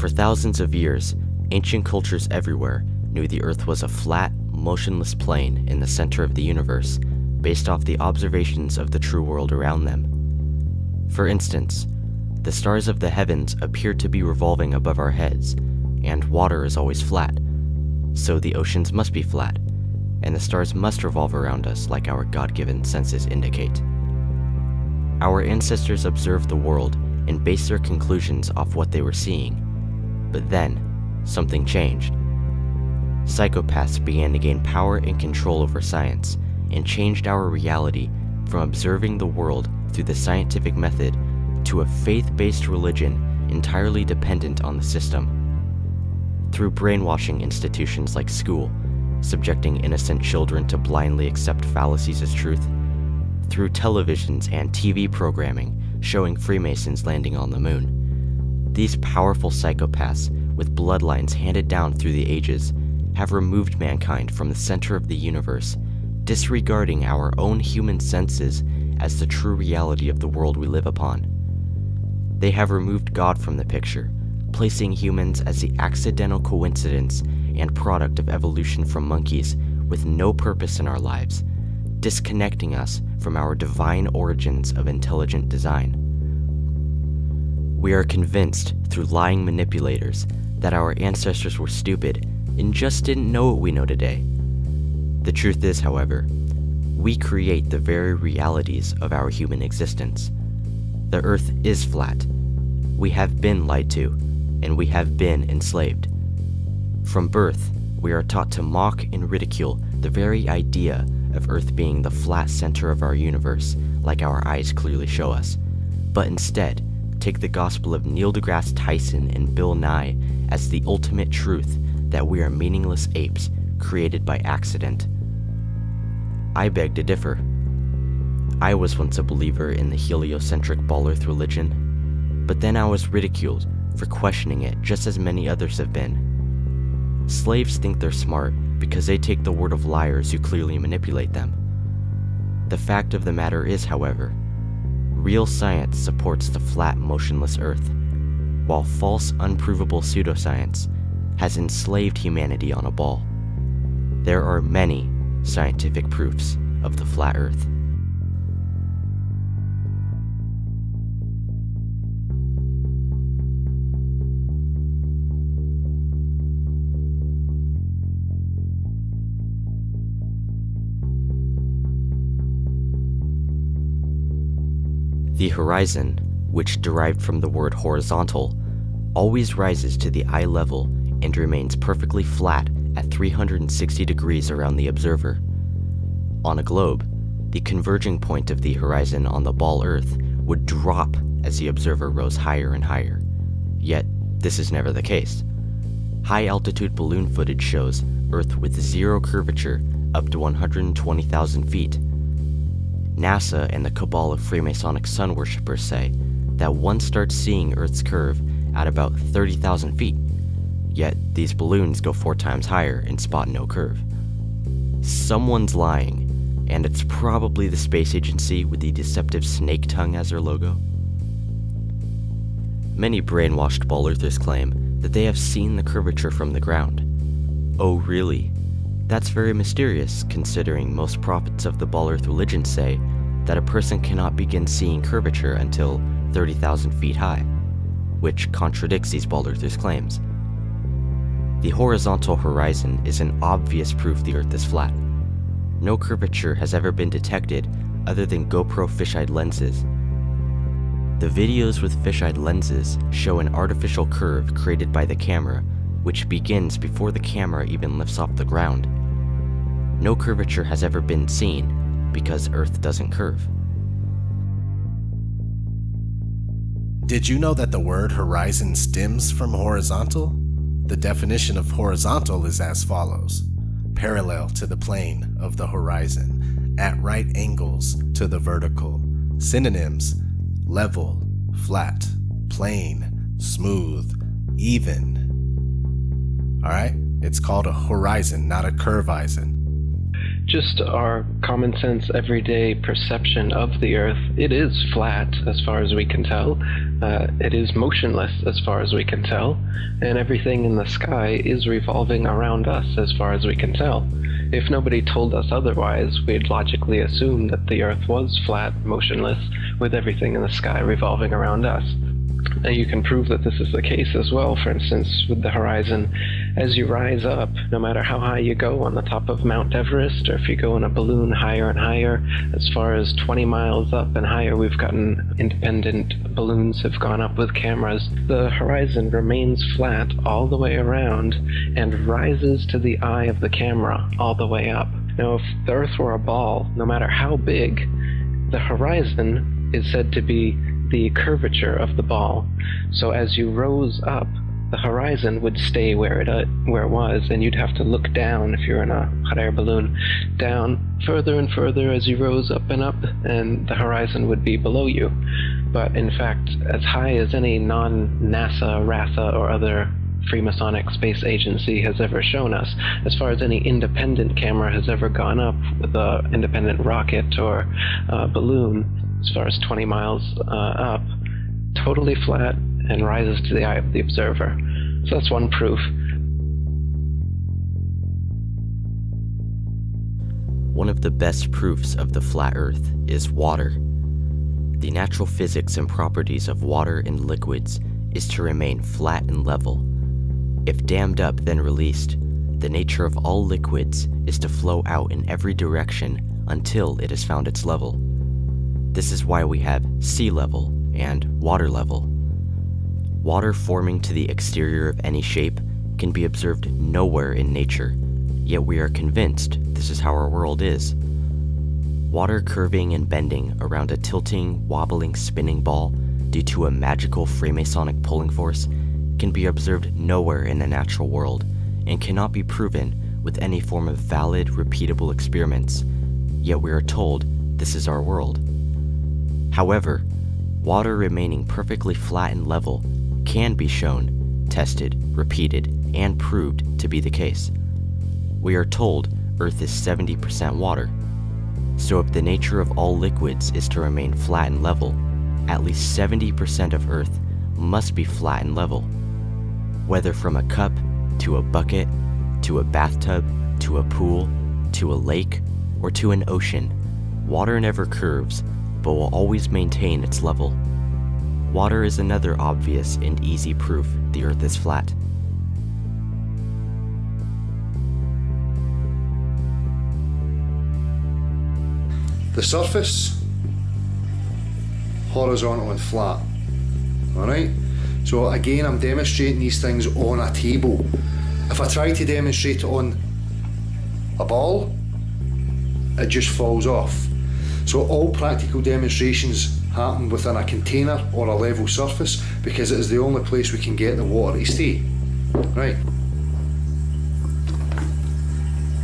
For thousands of years, ancient cultures everywhere knew the Earth was a flat, motionless plane in the center of the universe, based off the observations of the true world around them. For instance, the stars of the heavens appear to be revolving above our heads, and water is always flat, so the oceans must be flat, and the stars must revolve around us like our God-given senses indicate. Our ancestors observed the world and based their conclusions off what they were seeing, but then, something changed. Psychopaths began to gain power and control over science, and changed our reality from observing the world through the scientific method to a faith-based religion entirely dependent on the system. Through brainwashing institutions like school, subjecting innocent children to blindly accept fallacies as truth, through televisions and TV programming showing Freemasons landing on the moon. These powerful psychopaths, with bloodlines handed down through the ages, have removed mankind from the center of the universe, disregarding our own human senses as the true reality of the world we live upon. They have removed God from the picture, placing humans as the accidental coincidence and product of evolution from monkeys with no purpose in our lives, disconnecting us from our divine origins of intelligent design. We are convinced through lying manipulators that our ancestors were stupid and just didn't know what we know today. The truth is, however, we create the very realities of our human existence. The Earth is flat. We have been lied to, and we have been enslaved. From birth, we are taught to mock and ridicule the very idea of Earth being the flat center of our universe, like our eyes clearly show us, but instead take the gospel of Neil deGrasse Tyson and Bill Nye as the ultimate truth that we are meaningless apes created by accident. I beg to differ. I was once a believer in the heliocentric ball Earth religion, but then I was ridiculed for questioning it just as many others have been. Slaves think they're smart because they take the word of liars who clearly manipulate them. The fact of the matter is, however, real science supports the flat, motionless Earth, while false, unprovable pseudoscience has enslaved humanity on a ball. There are many scientific proofs of the flat Earth. The horizon, which derived from the word horizontal, always rises to the eye level and remains perfectly flat at 360 degrees around the observer. On a globe, the converging point of the horizon on the ball Earth would drop as the observer rose higher and higher. Yet, this is never the case. High-altitude balloon footage shows Earth with zero curvature up to 120,000 feet. NASA and the cabal of Freemasonic sun worshippers say that one starts seeing Earth's curve at about 30,000 feet, yet these balloons go 4 times higher and spot no curve. Someone's lying, and it's probably the space agency with the deceptive snake tongue as their logo. Many brainwashed ball Earthers claim that they have seen the curvature from the ground. Oh really? That's very mysterious, considering most prophets of the ball Earth religion say that a person cannot begin seeing curvature until 30,000 feet high, which contradicts these ball Earthers' claims. The horizontal horizon is an obvious proof the Earth is flat. No curvature has ever been detected other than GoPro fisheye lenses. The videos with fisheye lenses show an artificial curve created by the camera, which begins before the camera even lifts off the ground. No curvature has ever been seen because Earth doesn't curve. Did you know that the word horizon stems from horizontal? The definition of horizontal is as follows: parallel to the plane of the horizon, at right angles to the vertical. Synonyms: level, flat, plane, smooth, even. Alright? It's called a horizon, not a curvizon. just our common sense everyday perception of the Earth, it is flat as far as we can tell. It is motionless as far as we can tell, and everything in the sky is revolving around us as far as we can tell. If nobody told us otherwise, we'd logically assume that the Earth was flat, motionless, with everything in the sky revolving around us. And you can prove that this is the case as well, for instance, with the horizon. As you rise up, no matter how high you go on the top of Mount Everest, or if you go in a balloon higher and higher, as far as 20 miles up and higher, we've gotten independent balloons have gone up with cameras. The horizon remains flat all the way around and rises to the eye of the camera all the way up. Now, if the Earth were a ball, no matter how big, the horizon is said to be the curvature of the ball. So as you rose up, the horizon would stay where it was, and you'd have to look down if you're in a hot air balloon, down further and further as you rose up, and the horizon would be below you. But in fact, as high as any non-NASA, RASA, or other Freemasonic space agency has ever shown us, as far as any independent camera has ever gone up with an independent rocket or balloon, as far as 20 miles up, totally flat and rises to the eye of the observer. So that's one proof. One of the best proofs of the flat Earth is water. The natural physics and properties of water and liquids is to remain flat and level. If dammed up then released, the nature of all liquids is to flow out in every direction until it has found its level. This is why we have sea level and water level. Water forming to the exterior of any shape can be observed nowhere in nature, yet we are convinced this is how our world is. Water curving and bending around a tilting, wobbling, spinning ball due to a magical Freemasonic pulling force can be observed nowhere in the natural world and cannot be proven with any form of valid, repeatable experiments, yet we are told this is our world. However, water remaining perfectly flat and level can be shown, tested, repeated, and proved to be the case. We are told Earth is 70% water. So if the nature of all liquids is to remain flat and level, at least 70% of Earth must be flat and level. Whether from a cup, to a bucket, to a bathtub, to a pool, to a lake, or to an ocean, water never curves, but will always maintain its level. Water is another obvious and easy proof the Earth is flat. The surface, horizontal and flat. Alright? So again, I'm demonstrating these things on a table. If I try to demonstrate it on a ball, it just falls off. So all practical demonstrations happen within a container or a level surface because it is the only place we can get the water to stay. Right.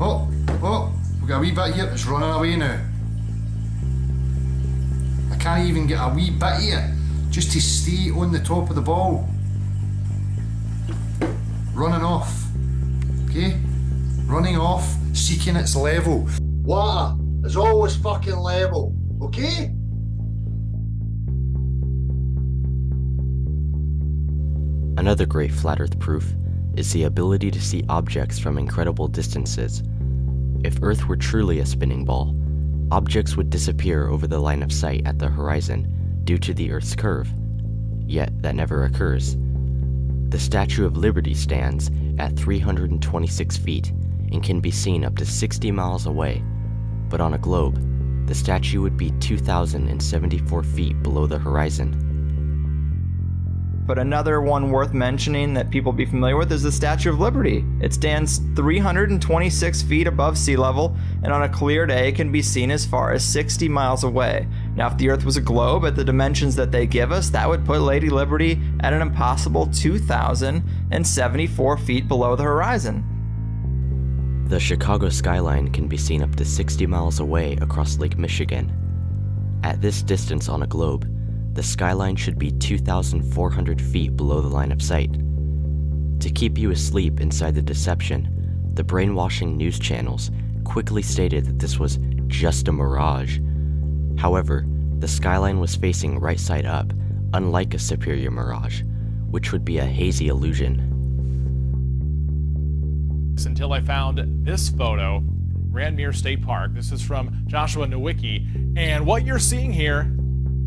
Oh, we've got a wee bit here, it's running away now. I can't even get a wee bit here just to stay on the top of the ball. Running off. Okay? Running off, seeking its level. Water is always fucking level, okay? Another great flat Earth proof is the ability to see objects from incredible distances. If Earth were truly a spinning ball, objects would disappear over the line of sight at the horizon due to the Earth's curve. Yet that never occurs. The Statue of Liberty stands at 326 feet and can be seen up to 60 miles away, but on a globe, the statue would be 2,074 feet below the horizon. But another one worth mentioning that people be familiar with is the Statue of Liberty. It stands 326 feet above sea level, and on a clear day can be seen as far as 60 miles away. Now, if the Earth was a globe at the dimensions that they give us, that would put Lady Liberty at an impossible 2,074 feet below the horizon. The Chicago skyline can be seen up to 60 miles away across Lake Michigan. At this distance on a globe, the skyline should be 2,400 feet below the line of sight. To keep you asleep inside the deception, the brainwashing news channels quickly stated that this was just a mirage. However, the skyline was facing right side up, unlike a superior mirage, which would be a hazy illusion. Until I found this photo from Grandmere State Park. This is from Joshua Nowicki, and what you're seeing here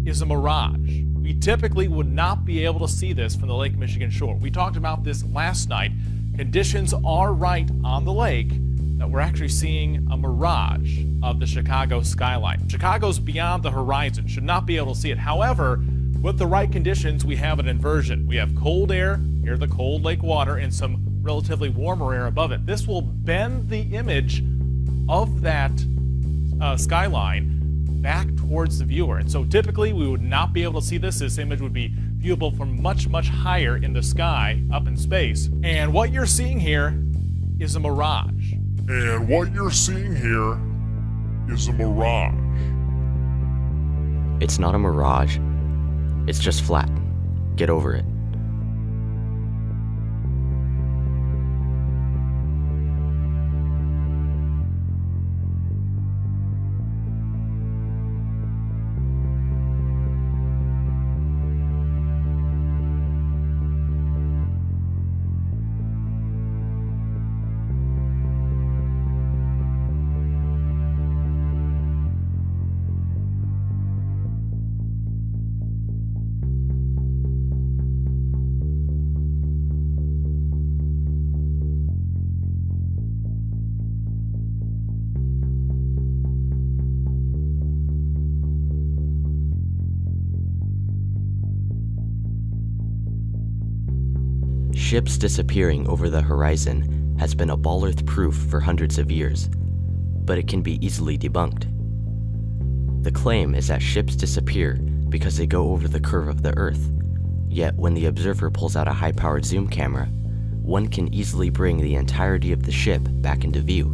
is a mirage. We typically would not be able to see this from the Lake Michigan shore. We talked about this last night. Conditions are right on the lake that we're actually seeing a mirage of the Chicago skyline. Chicago's beyond the horizon, should not be able to see it. However, with the right conditions, we have an inversion. We have cold air near the cold lake water and some relatively warmer air above it. This will bend the image of that skyline back towards the viewer. And so typically we would not be able to see this. This image would be viewable from much, much higher in the sky, up in space. And what you're seeing here is a mirage. And what you're seeing here is a mirage. It's not a mirage, it's just flat. Get over it. Ships disappearing over the horizon has been a Ball Earth proof for hundreds of years, but it can be easily debunked. The claim is that ships disappear because they go over the curve of the Earth, yet when the observer pulls out a high-powered zoom camera, one can easily bring the entirety of the ship back into view.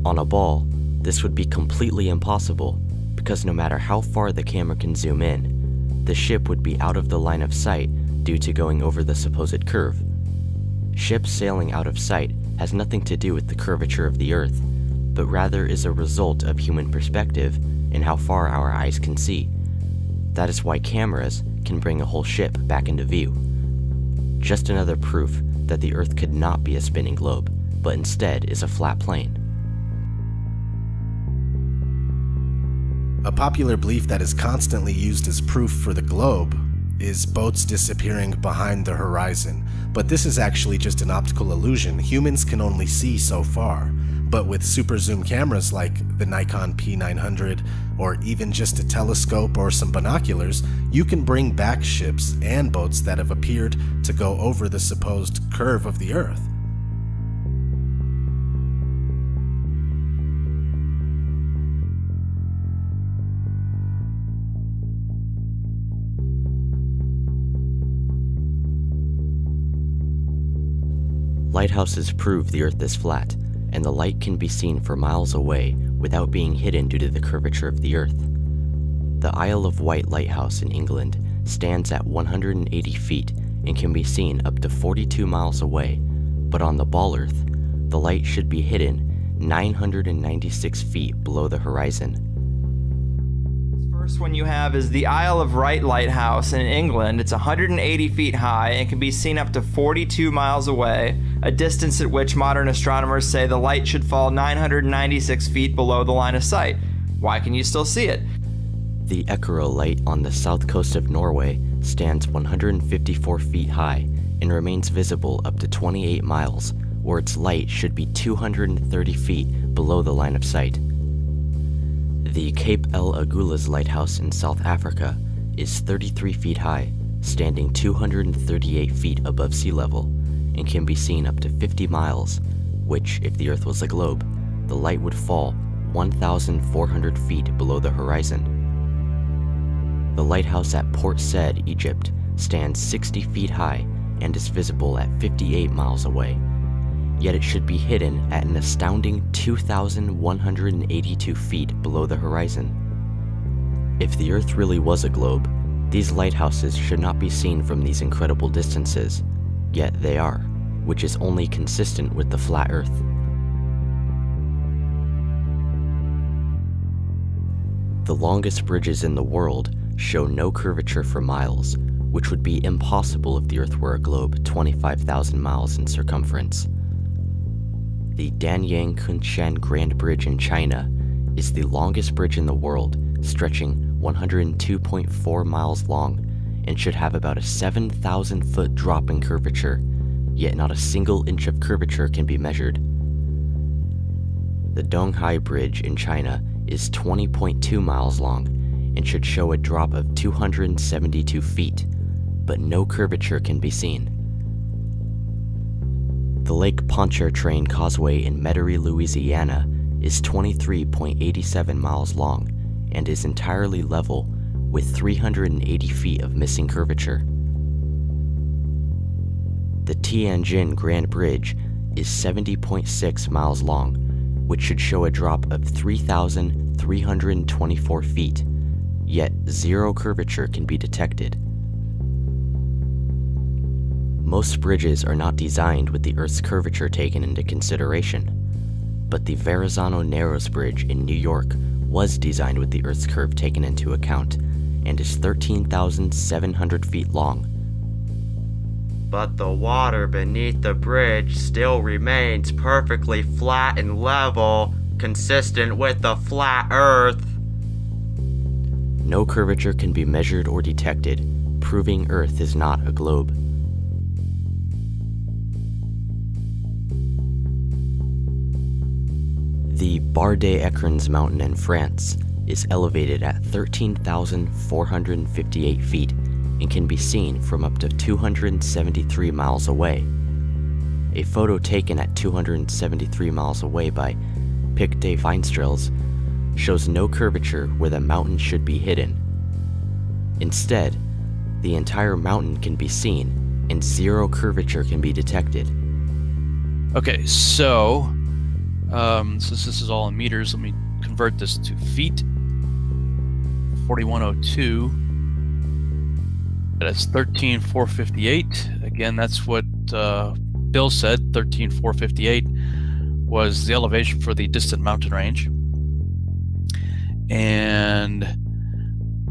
On a ball, this would be completely impossible because no matter how far the camera can zoom in, the ship would be out of the line of sight due to going over the supposed curve. Ships sailing out of sight has nothing to do with the curvature of the Earth, but rather is a result of human perspective and how far our eyes can see. That is why cameras can bring a whole ship back into view. Just another proof that the Earth could not be a spinning globe, but instead is a flat plane. A popular belief that is constantly used as proof for the globe is boats disappearing behind the horizon, but this is actually just an optical illusion. Humans can only see so far, but with super zoom cameras like the Nikon P900 or even just a telescope or some binoculars, you can bring back ships and boats that have appeared to go over the supposed curve of the Earth. Lighthouses prove the Earth is flat, and the light can be seen for miles away without being hidden due to the curvature of the Earth. The Isle of Wight Lighthouse in England stands at 180 feet and can be seen up to 42 miles away, but on the Ball Earth, the light should be hidden 996 feet below the horizon. First one you have is the Isle of Wight Lighthouse in England. It's 180 feet high and can be seen up to 42 miles away, a distance at which modern astronomers say the light should fall 996 feet below the line of sight. Why can you still see it? The Eckerö Light on the south coast of Norway stands 154 feet high and remains visible up to 28 miles, where its light should be 230 feet below the line of sight. The Cape El Agulhas Lighthouse in South Africa is 33 feet high, standing 238 feet above sea level, and can be seen up to 50 miles, which, if the Earth was a globe, the light would fall 1,400 feet below the horizon. The lighthouse at Port Said, Egypt, stands 60 feet high and is visible at 58 miles away, yet it should be hidden at an astounding 2,182 feet below the horizon. If the Earth really was a globe, these lighthouses should not be seen from these incredible distances, yet they are, which is only consistent with the flat Earth. The longest bridges in the world show no curvature for miles, which would be impossible if the Earth were a globe 25,000 miles in circumference. The Danyang Kunshan Grand Bridge in China is the longest bridge in the world, stretching 102.4 miles long, and should have about a 7,000-foot drop in curvature, yet not a single inch of curvature can be measured. The Donghai Bridge in China is 20.2 miles long and should show a drop of 272 feet, but no curvature can be seen. The Lake Pontchartrain Causeway in Metairie, Louisiana is 23.87 miles long and is entirely level with 380 feet of missing curvature. The Tianjin Grand Bridge is 70.6 miles long, which should show a drop of 3,324 feet, yet zero curvature can be detected. Most bridges are not designed with the Earth's curvature taken into consideration, but the Verrazano Narrows Bridge in New York was designed with the Earth's curve taken into account and is 13,700 feet long. But the water beneath the bridge still remains perfectly flat and level, consistent with the flat Earth. No curvature can be measured or detected, proving Earth is not a globe. The Barre des Écrins mountain in France is elevated at 13,458 feet and can be seen from up to 273 miles away. A photo taken at 273 miles away by Pic des Fenestrelles shows no curvature where the mountain should be hidden. Instead, the entire mountain can be seen and zero curvature can be detected. Okay, so since this is all in meters, let me convert this to feet. 4102. That's 13,458. Again, that's what Bill said. 13,458 was the elevation for the distant mountain range. And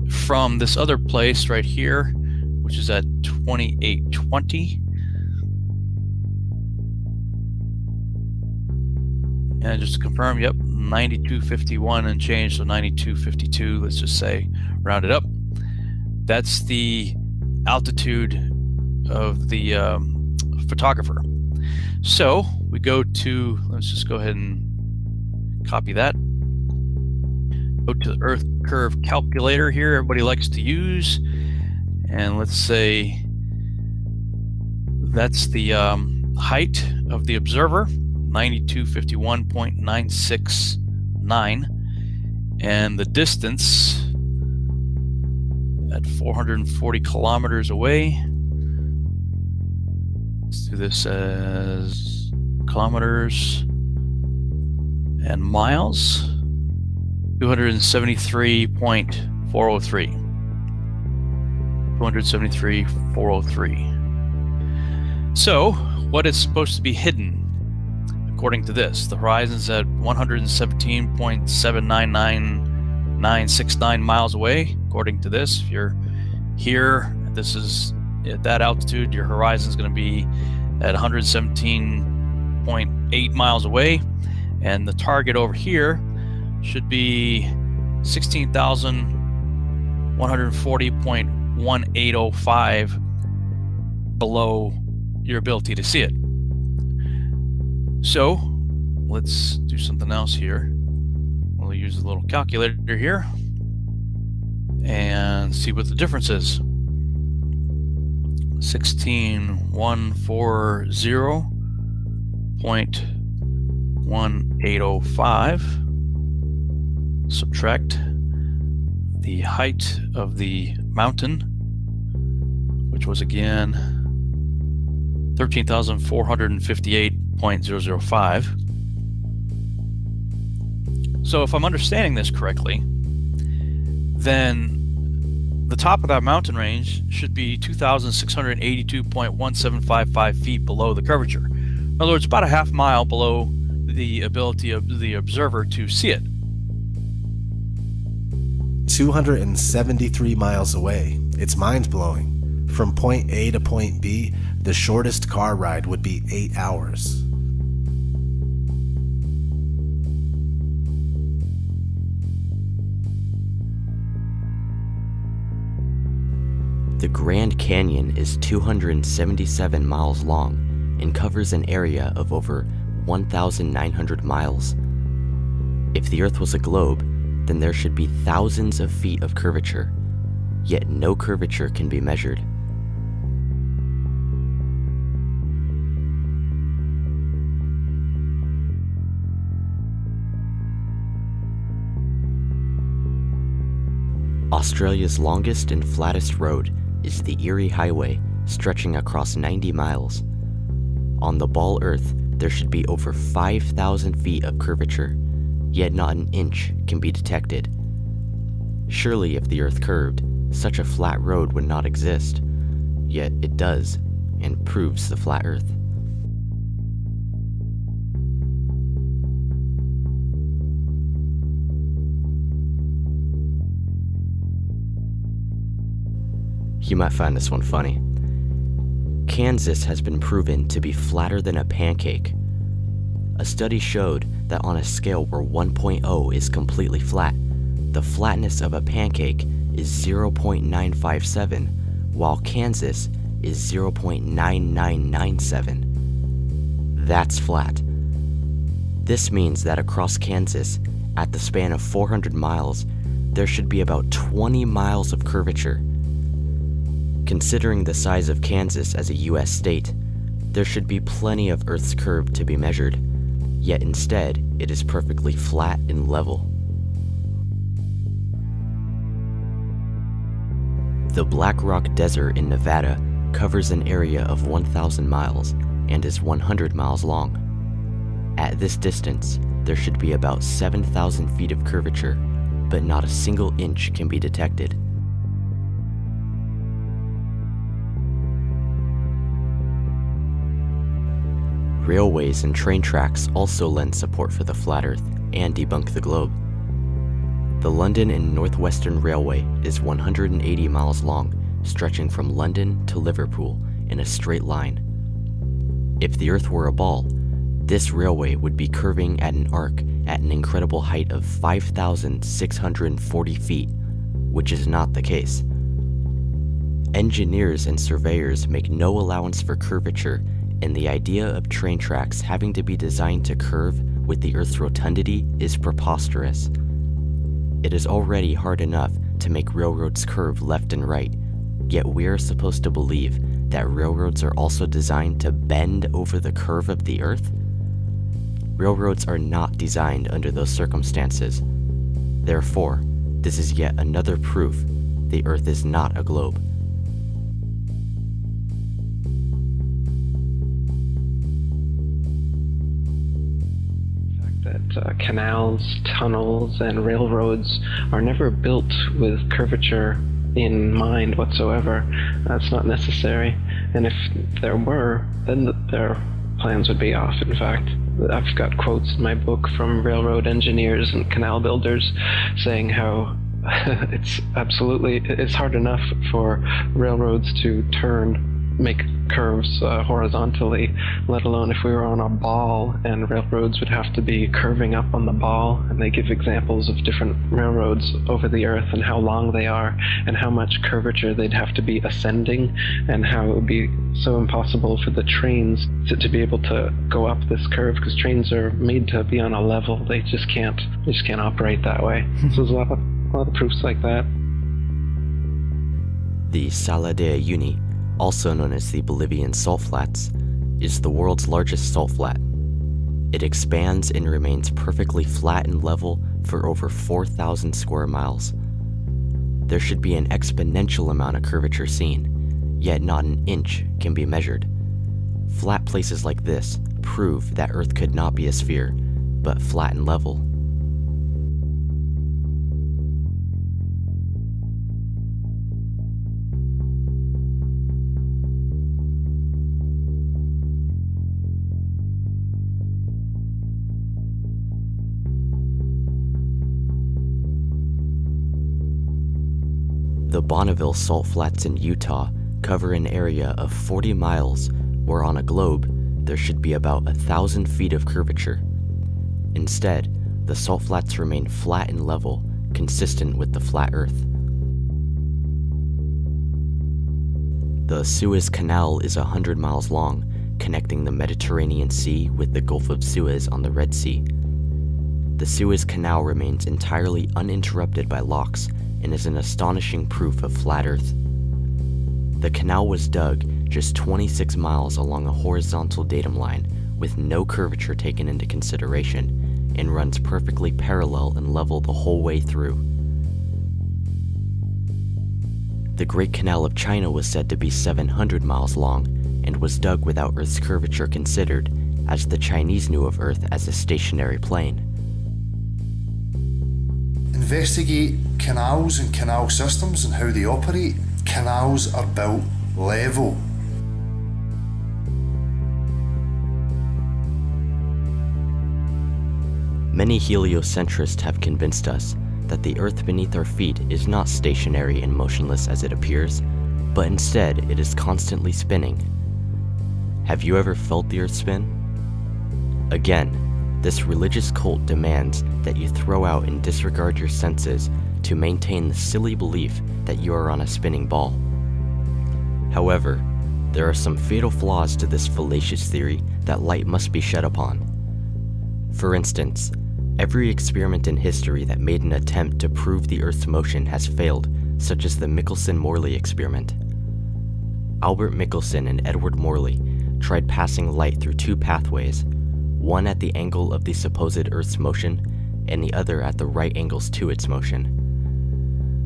from this other place right here, which is at 2820. And just to confirm, yep, 9251 and change, so 9252, let's just say, round it up. That's the altitude of the photographer. So we go to, let's just go ahead and copy that. Go to the Earth Curve Calculator here, everybody likes to use. And let's say that's the height of the observer, 9251.969, and the distance at 440 kilometers away. Let's do this as kilometers and miles. 273.403. 273.403. So, what is supposed to be hidden? According to this, the horizon's at 117.799969 miles away. According to this, if you're here, this is at that altitude, your horizon's going to be at 117.8 miles away, and the target over here should be 16,140.1805 below your ability to see it. So let's do something else here. We'll use a little calculator here and see what the difference is. 16,140.1805. Subtract the height of the mountain, which was again 13,458.005. So if I'm understanding this correctly, then the top of that mountain range should be 2,682.1755 feet below the curvature. In other words, about a half mile below the ability of the observer to see it. 273 miles away. It's mind-blowing. From point A to point B, the shortest car ride would be 8 hours. The Grand Canyon is 277 miles long and covers an area of over 1,900 miles. If the Earth was a globe, then there should be thousands of feet of curvature, yet no curvature can be measured. Australia's longest and flattest road is the Erie Highway, stretching across 90 miles. On the ball Earth, there should be over 5,000 feet of curvature, yet not an inch can be detected. Surely if the Earth curved, such a flat road would not exist, yet it does, and proves the flat Earth. You might find this one funny. Kansas has been proven to be flatter than a pancake. A study showed that on a scale where 1.0 is completely flat, the flatness of a pancake is 0.957, while Kansas is 0.9997. That's flat. This means that across Kansas, at the span of 400 miles, there should be about 20 miles of curvature. Considering the size of Kansas as a US state, there should be plenty of Earth's curve to be measured, yet instead, it is perfectly flat and level. The Black Rock Desert in Nevada covers an area of 1,000 miles and is 100 miles long. At this distance, there should be about 7,000 feet of curvature, but not a single inch can be detected. Railways and train tracks also lend support for the flat Earth and debunk the globe. The London and Northwestern Railway is 180 miles long, stretching from London to Liverpool in a straight line. If the Earth were a ball, this railway would be curving at an arc at an incredible height of 5,640 feet, which is not the case. Engineers and surveyors make no allowance for curvature, and the idea of train tracks having to be designed to curve with the Earth's rotundity is preposterous. It is already hard enough to make railroads curve left and right, yet we are supposed to believe that railroads are also designed to bend over the curve of the Earth? Railroads are not designed under those circumstances. Therefore, this is yet another proof the Earth is not a globe. Canals, tunnels, and railroads are never built with curvature in mind whatsoever. That's not necessary. And if there were, then their plans would be off, in fact. I've got quotes in my book from railroad engineers and canal builders saying how it's hard enough for railroads to make curves horizontally, let alone if we were on a ball and railroads would have to be curving up on the ball. And they give examples of different railroads over the Earth and how long they are and how much curvature they'd have to be ascending, and how it would be so impossible for the trains to be able to go up this curve, because trains are made to be on a level. They just can't operate that way. So there's a lot of proofs like that. The Sala de Uyuni, also known as the Bolivian Salt Flats, is the world's largest salt flat. It expands and remains perfectly flat and level for over 4,000 square miles. There should be an exponential amount of curvature seen, yet not an inch can be measured. Flat places like this prove that Earth could not be a sphere, but flat and level. The Bonneville Salt Flats in Utah cover an area of 40 miles where on a globe there should be about 1,000 feet of curvature. Instead, the salt flats remain flat and level, consistent with the flat Earth. The Suez Canal is 100 miles long, connecting the Mediterranean Sea with the Gulf of Suez on the Red Sea. The Suez Canal remains entirely uninterrupted by locks and is an astonishing proof of flat Earth. The canal was dug just 26 miles along a horizontal datum line with no curvature taken into consideration and runs perfectly parallel and level the whole way through. The Great Canal of China was said to be 700 miles long and was dug without Earth's curvature considered, as the Chinese knew of Earth as a stationary plane. Investigate canals and canal systems and how they operate. Canals are built level. Many heliocentrists have convinced us that the Earth beneath our feet is not stationary and motionless as it appears, but instead it is constantly spinning. Have you ever felt the Earth spin? Again, this religious cult demands that you throw out and disregard your senses to maintain the silly belief that you are on a spinning ball. However, there are some fatal flaws to this fallacious theory that light must be shed upon. For instance, every experiment in history that made an attempt to prove the Earth's motion has failed, such as the Michelson-Morley experiment. Albert Michelson and Edward Morley tried passing light through two pathways, one at the angle of the supposed Earth's motion, and the other at the right angles to its motion.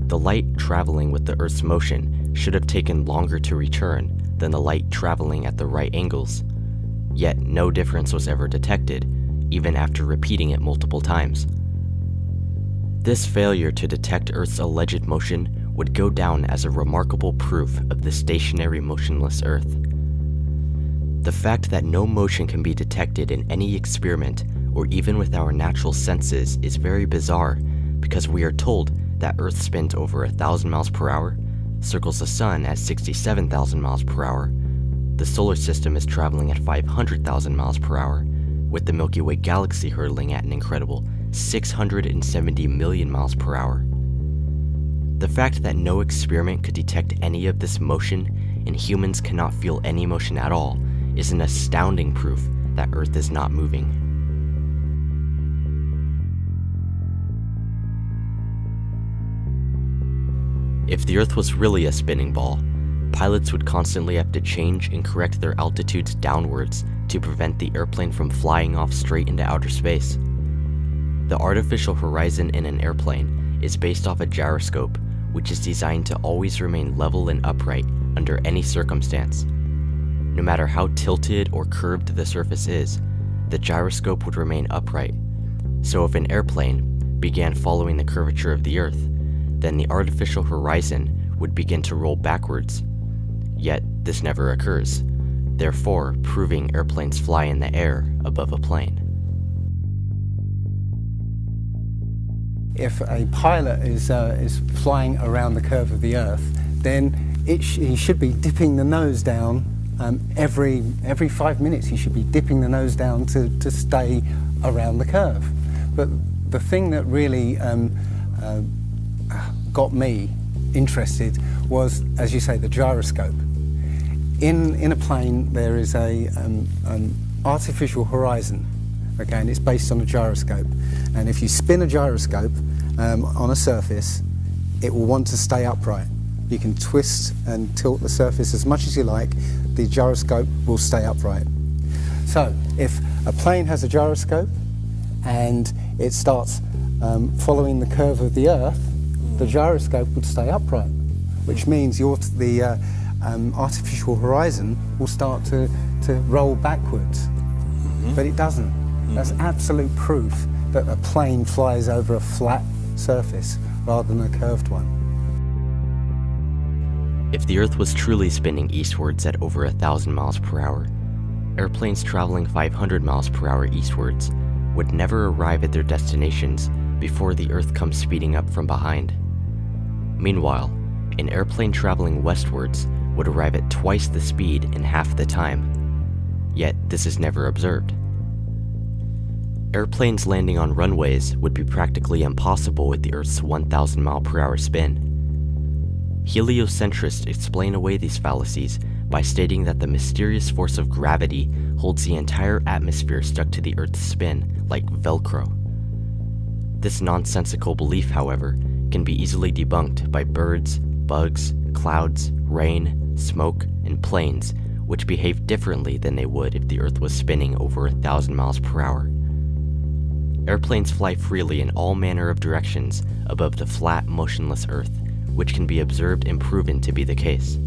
The light traveling with the Earth's motion should have taken longer to return than the light traveling at the right angles, yet no difference was ever detected, even after repeating it multiple times. This failure to detect Earth's alleged motion would go down as a remarkable proof of the stationary motionless Earth. The fact that no motion can be detected in any experiment or even with our natural senses is very bizarre, because we are told that Earth spins over 1,000 miles per hour, circles the Sun at 67,000 miles per hour, the solar system is traveling at 500,000 miles per hour, with the Milky Way galaxy hurtling at an incredible 670 million miles per hour. The fact that no experiment could detect any of this motion and humans cannot feel any motion at all is an astounding proof that Earth is not moving. If the Earth was really a spinning ball, pilots would constantly have to change and correct their altitudes downwards to prevent the airplane from flying off straight into outer space. The artificial horizon in an airplane is based off a gyroscope, which is designed to always remain level and upright under any circumstance. No matter how tilted or curved the surface is, the gyroscope would remain upright. So if an airplane began following the curvature of the Earth, then the artificial horizon would begin to roll backwards. Yet this never occurs, therefore proving airplanes fly in the air above a plane. If a pilot is flying around the curve of the Earth, then he should be dipping the nose down every 5 minutes. He should be dipping the nose down to stay around the curve. But the thing that really got me interested was, as you say, the gyroscope. In a plane there is an artificial horizon, okay, and it's based on a gyroscope. And if you spin a gyroscope on a surface, it will want to stay upright. You can twist and tilt the surface as much as you like, the gyroscope will stay upright. So if a plane has a gyroscope and it starts following the curve of the Earth, the gyroscope would stay upright, which means the artificial horizon will start to roll backwards. But it doesn't. That's absolute proof that a plane flies over a flat surface rather than a curved one. If the Earth was truly spinning eastwards at over 1,000 miles per hour, airplanes traveling 500 miles per hour eastwards would never arrive at their destinations before the Earth comes speeding up from behind. Meanwhile, an airplane traveling westwards would arrive at twice the speed in half the time. Yet this is never observed. Airplanes landing on runways would be practically impossible with the Earth's 1,000 mile per hour spin. Heliocentrists explain away these fallacies by stating that the mysterious force of gravity holds the entire atmosphere stuck to the Earth's spin like Velcro. This nonsensical belief, however, can be easily debunked by birds, bugs, clouds, rain, smoke, and planes, which behave differently than they would if the Earth was spinning over 1,000 miles per hour. Airplanes fly freely in all manner of directions above the flat, motionless Earth, which can be observed and proven to be the case.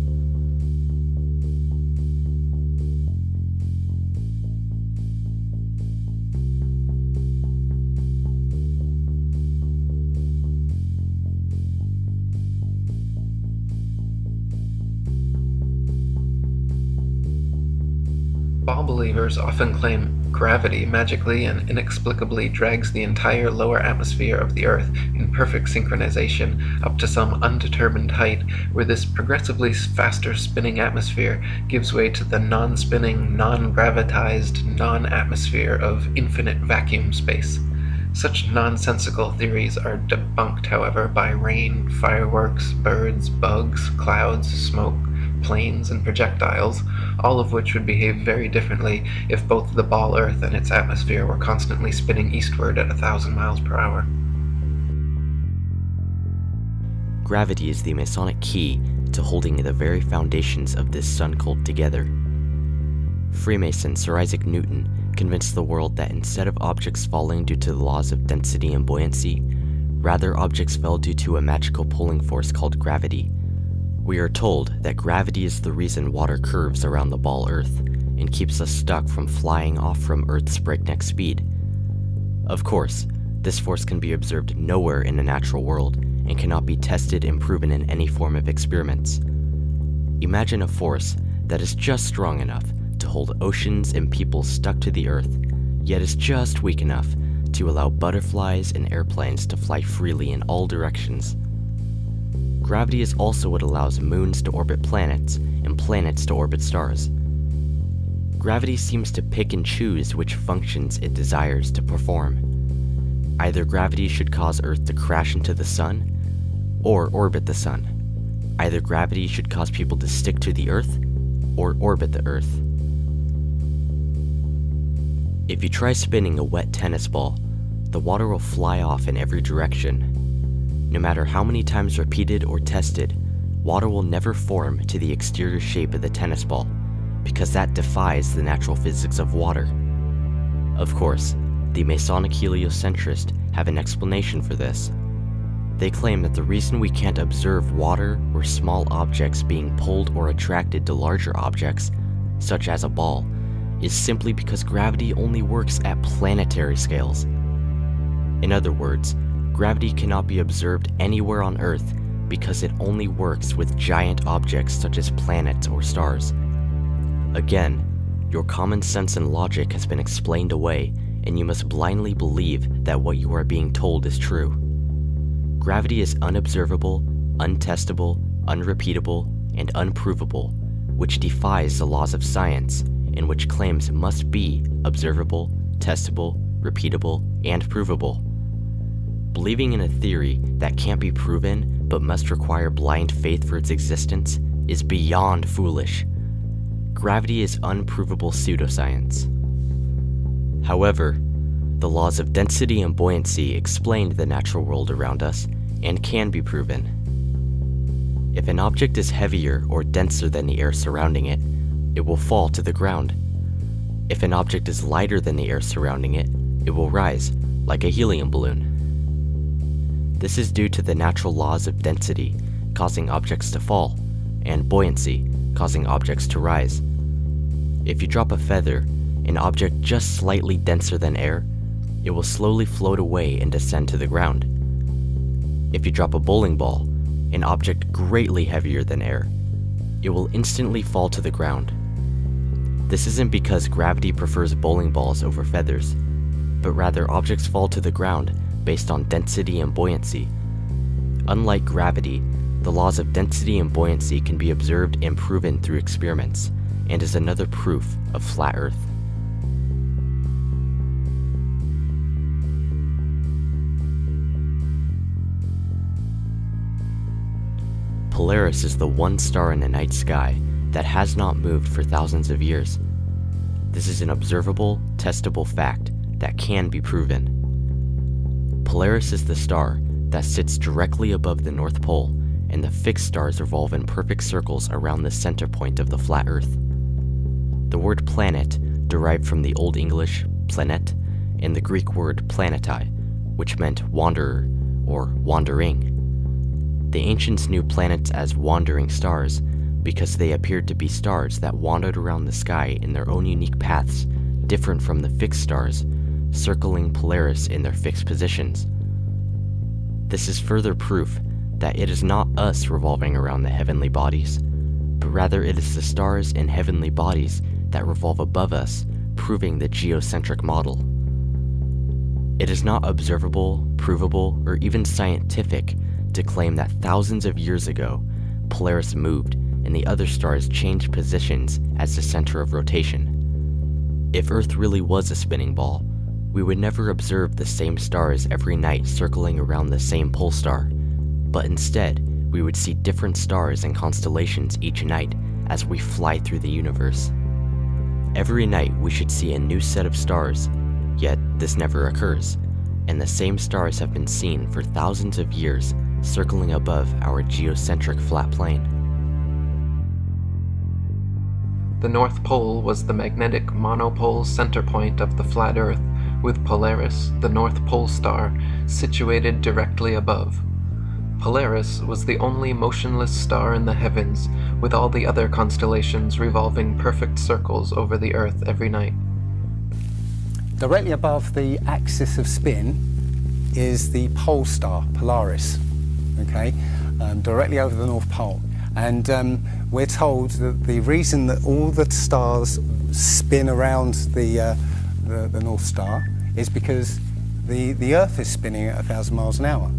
Ball believers often claim gravity magically and inexplicably drags the entire lower atmosphere of the Earth in perfect synchronization up to some undetermined height, where this progressively faster spinning atmosphere gives way to the non-spinning, non-gravitized, non-atmosphere of infinite vacuum space. Such nonsensical theories are debunked, however, by rain, fireworks, birds, bugs, clouds, smoke, planes, and projectiles, all of which would behave very differently if both the ball Earth and its atmosphere were constantly spinning eastward at 1,000 miles per hour. Gravity is the Masonic key to holding the very foundations of this sun cult together. Freemason Sir Isaac Newton convinced the world that instead of objects falling due to the laws of density and buoyancy, rather objects fell due to a magical pulling force called gravity. We are told that gravity is the reason water curves around the ball Earth and keeps us stuck from flying off from Earth's breakneck speed. Of course, this force can be observed nowhere in the natural world and cannot be tested and proven in any form of experiments. Imagine a force that is just strong enough to hold oceans and people stuck to the Earth, yet is just weak enough to allow butterflies and airplanes to fly freely in all directions. Gravity is also what allows moons to orbit planets and planets to orbit stars. Gravity seems to pick and choose which functions it desires to perform. Either gravity should cause Earth to crash into the sun, or orbit the sun. Either gravity should cause people to stick to the Earth, or orbit the Earth. If you try spinning a wet tennis ball, the water will fly off in every direction. No matter how many times repeated or tested, water will never form to the exterior shape of the tennis ball, because that defies the natural physics of water. Of course, the Masonic heliocentrists have an explanation for this. They claim that the reason we can't observe water or small objects being pulled or attracted to larger objects, such as a ball, is simply because gravity only works at planetary scales. In other words, gravity cannot be observed anywhere on Earth because it only works with giant objects such as planets or stars. Again, your common sense and logic has been explained away, and you must blindly believe that what you are being told is true. Gravity is unobservable, untestable, unrepeatable, and unprovable, which defies the laws of science, and which claims must be observable, testable, repeatable, and provable. Believing in a theory that can't be proven but must require blind faith for its existence is beyond foolish. Gravity is unprovable pseudoscience. However, the laws of density and buoyancy explain the natural world around us and can be proven. If an object is heavier or denser than the air surrounding it, it will fall to the ground. If an object is lighter than the air surrounding it, it will rise, like a helium balloon. This is due to the natural laws of density, causing objects to fall, and buoyancy, causing objects to rise. If you drop a feather, an object just slightly denser than air, it will slowly float away and descend to the ground. If you drop a bowling ball, an object greatly heavier than air, it will instantly fall to the ground. This isn't because gravity prefers bowling balls over feathers, but rather objects fall to the ground based on density and buoyancy. Unlike gravity, The laws of density and buoyancy can be observed and proven through experiments, and is another proof of flat Earth. Polaris is the one star in the night sky that has not moved for thousands of years. This is an observable, testable fact that can be proven. Polaris is the star that sits directly above the North Pole, and the fixed stars revolve in perfect circles around the center point of the flat Earth. The word planet derived from the Old English planet and the Greek word planetai, which meant wanderer or wandering. The ancients knew planets as wandering stars because they appeared to be stars that wandered around the sky in their own unique paths, different from the fixed stars, circling Polaris in their fixed positions. This is further proof that it is not us revolving around the heavenly bodies, but rather it is the stars and heavenly bodies that revolve above us, proving the geocentric model. It is not observable, provable, or even scientific to claim that thousands of years ago, Polaris moved and the other stars changed positions as the center of rotation. If Earth really was a spinning ball, we would never observe the same stars every night circling around the same pole star, but instead, we would see different stars and constellations each night as we fly through the universe. Every night we should see a new set of stars, yet this never occurs, and the same stars have been seen for thousands of years circling above our geocentric flat plane. The North Pole was the magnetic monopole center point of the flat Earth, with Polaris, the North Pole star, situated directly above. Polaris was the only motionless star in the heavens, with all the other constellations revolving perfect circles over the Earth every night. Directly above the axis of spin is the pole star, Polaris, okay, directly over the North Pole. And we're told that the reason that all the stars spin around the North Star is because the Earth is spinning at 1,000 miles an hour.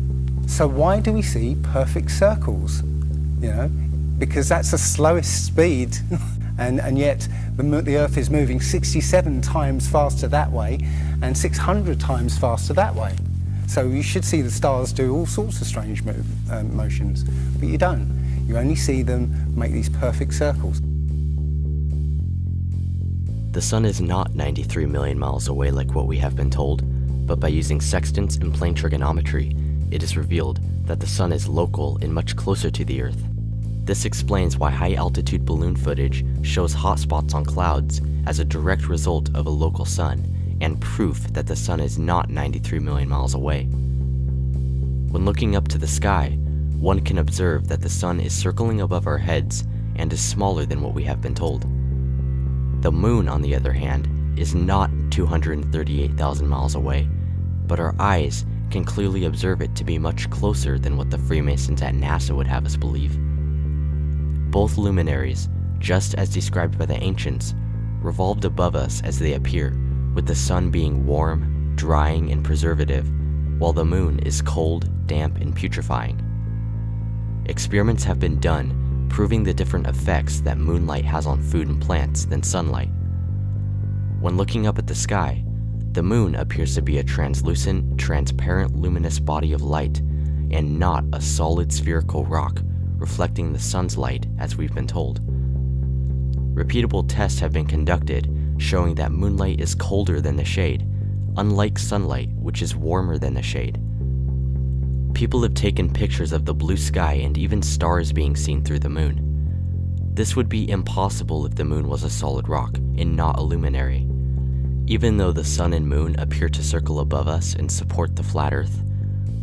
So why do we see perfect circles? You know, because that's the slowest speed, and yet the Earth is moving 67 times faster that way and 600 times faster that way. So you should see the stars do all sorts of strange motions, but you don't. You only see them make these perfect circles. The sun is not 93 million miles away like what we have been told, but by using sextants and plane trigonometry, it is revealed that the sun is local and much closer to the Earth. This explains why high-altitude balloon footage shows hot spots on clouds as a direct result of a local sun, and proof that the sun is not 93 million miles away. When looking up to the sky, one can observe that the sun is circling above our heads and is smaller than what we have been told. The moon, on the other hand, is not 238,000 miles away, but our eyes can clearly observe it to be much closer than what the Freemasons at NASA would have us believe. Both luminaries, just as described by the ancients, revolved above us as they appear, with the sun being warm, drying, and preservative, while the moon is cold, damp, and putrefying. Experiments have been done proving the different effects that moonlight has on food and plants than sunlight. When looking up at the sky, the moon appears to be a translucent, transparent, luminous body of light, and not a solid spherical rock reflecting the sun's light as we've been told. Repeatable tests have been conducted showing that moonlight is colder than the shade, unlike sunlight, which is warmer than the shade. People have taken pictures of the blue sky and even stars being seen through the moon. This would be impossible if the moon was a solid rock and not a luminary. Even though the sun and moon appear to circle above us and support the flat Earth,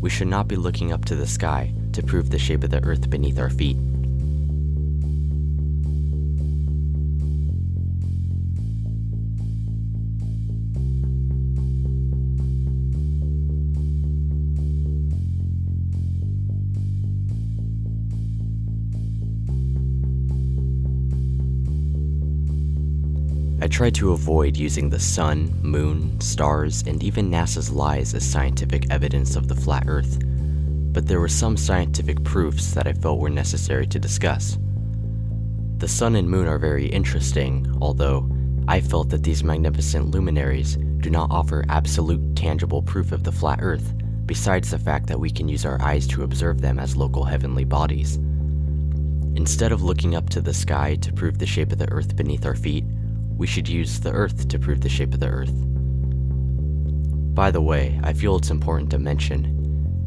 we should not be looking up to the sky to prove the shape of the Earth beneath our feet. I try to avoid using the sun, moon, stars, and even NASA's lies as scientific evidence of the flat Earth, but there were some scientific proofs that I felt were necessary to discuss. The sun and moon are very interesting, although I felt that these magnificent luminaries do not offer absolute tangible proof of the flat Earth, besides the fact that we can use our eyes to observe them as local heavenly bodies. Instead of looking up to the sky to prove the shape of the Earth beneath our feet, we should use the Earth to prove the shape of the Earth. By the way, I feel it's important to mention,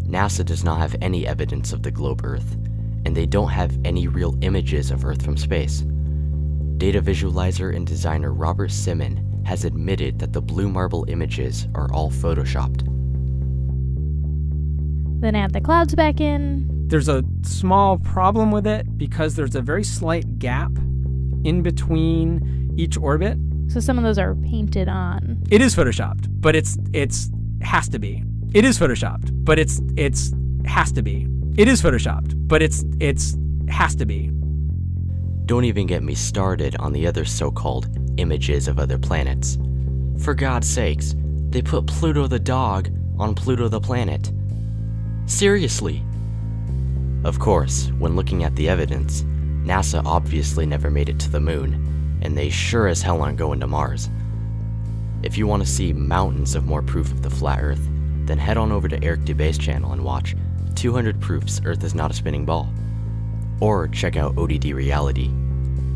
NASA does not have any evidence of the globe Earth, and they don't have any real images of Earth from space. Data visualizer and designer Robert Simon has admitted that the blue marble images are all photoshopped. Then add the clouds back in. There's a small problem with it because there's a very slight gap in between each orbit. So some of those are painted on. It is photoshopped, but it's has to be. It is photoshopped, but it's has to be. It is photoshopped, but it's has to be. Don't even get me started on the other so-called images of other planets. For God's sakes, they put Pluto the dog on Pluto the planet. Seriously. Of course, when looking at the evidence, NASA obviously never made it to the moon, and they sure as hell aren't going to Mars. If you want to see mountains of more proof of the flat Earth, then head on over to Eric Dubé's channel and watch 200 Proofs Earth is Not a Spinning Ball. Or check out ODD Reality.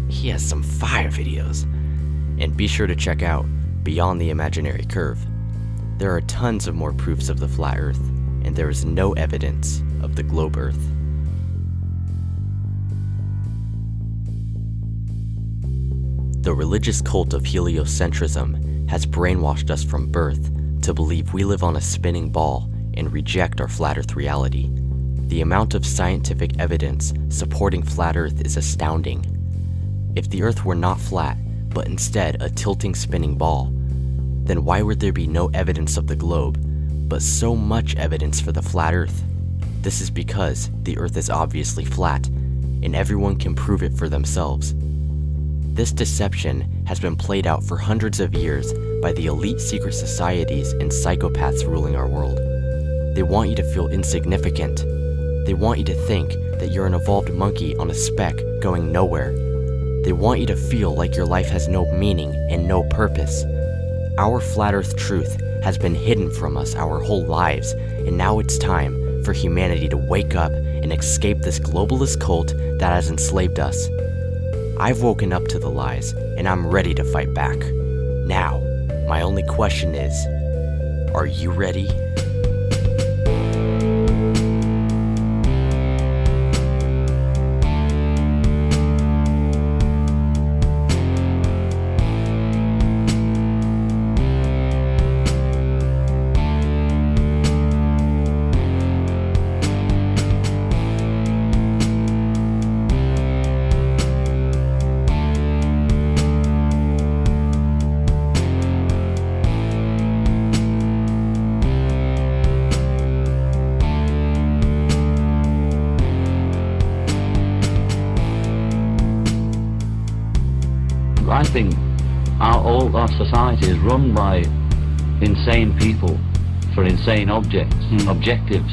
He has some fire videos. And be sure to check out Beyond the Imaginary Curve. There are tons of more proofs of the flat Earth, and there is no evidence of the globe Earth. The religious cult of heliocentrism has brainwashed us from birth to believe we live on a spinning ball and reject our flat Earth reality. The amount of scientific evidence supporting flat Earth is astounding. If the Earth were not flat, but instead a tilting spinning ball, then why would there be no evidence of the globe, but so much evidence for the flat Earth? This is because the Earth is obviously flat, and everyone can prove it for themselves. This deception has been played out for hundreds of years by the elite secret societies and psychopaths ruling our world. They want you to feel insignificant. They want you to think that you're an evolved monkey on a speck going nowhere. They want you to feel like your life has no meaning and no purpose. Our flat Earth truth has been hidden from us our whole lives, and now it's time for humanity to wake up and escape this globalist cult that has enslaved us. I've woken up to the lies, and I'm ready to fight back. Now, my only question is, are you ready? I think all our society is run by insane people for insane objectives.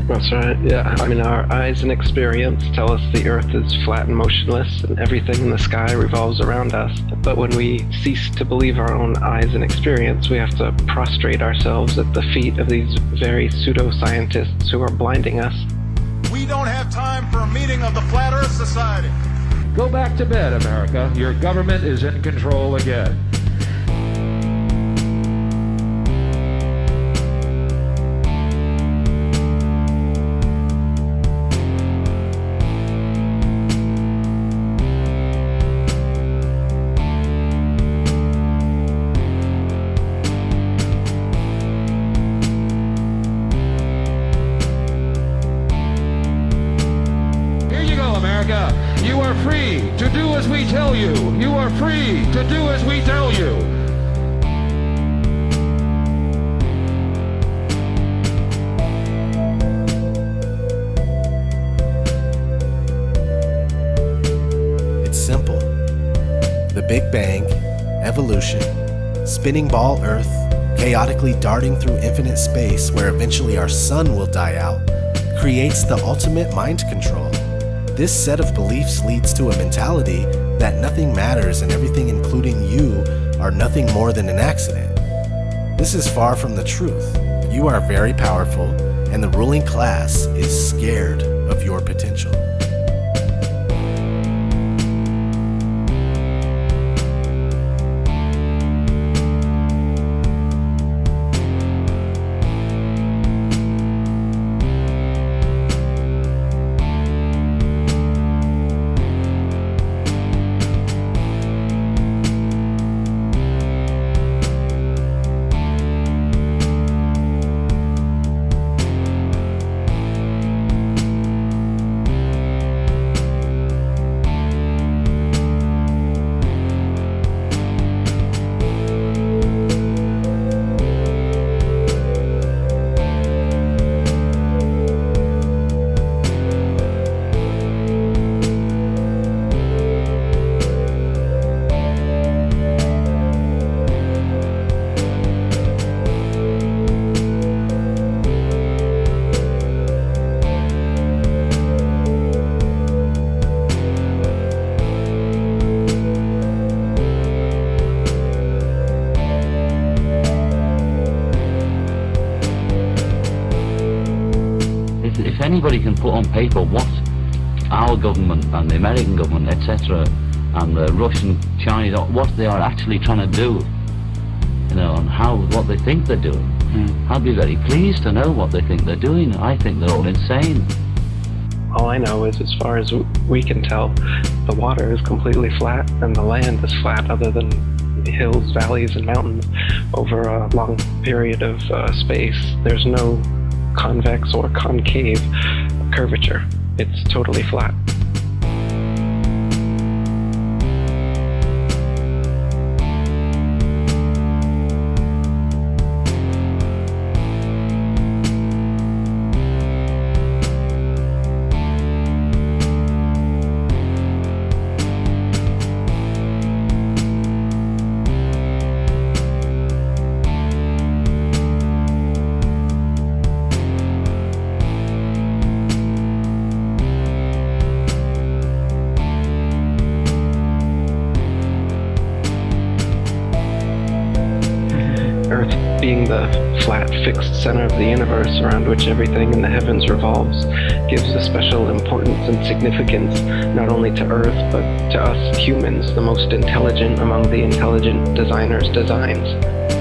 That's right, yeah. I mean, our eyes and experience tell us the Earth is flat and motionless and everything in the sky revolves around us. But when we cease to believe our own eyes and experience, we have to prostrate ourselves at the feet of these very pseudoscientists who are blinding us. We don't have time for a meeting of the Flat Earth Society. Go back to bed, America. Your government is in control again. You are free to do as we tell you. You are free to do as we tell you. It's simple. The Big Bang, evolution, spinning ball Earth, chaotically darting through infinite space where eventually our sun will die out, creates the ultimate mind control. This set of beliefs leads to a mentality that nothing matters and everything, including you, are nothing more than an accident. This is far from the truth. You are very powerful, and the ruling class is scared of your potential. If anybody can put on paper what our government and the American government, etc., and the Russian, Chinese, what they are actually trying to do, you know, and what they think they're doing, I'd be very pleased to know what they think they're doing. I think they're all insane. All I know is, as far as we can tell, the water is completely flat and the land is flat, other than hills, valleys, and mountains over a long period of space. There's no convex or concave curvature. It's totally flat. Earth being the flat, fixed center of the universe around which everything in the heavens revolves gives a special importance and significance not only to Earth, but to us humans, the most intelligent among the intelligent designers' designs.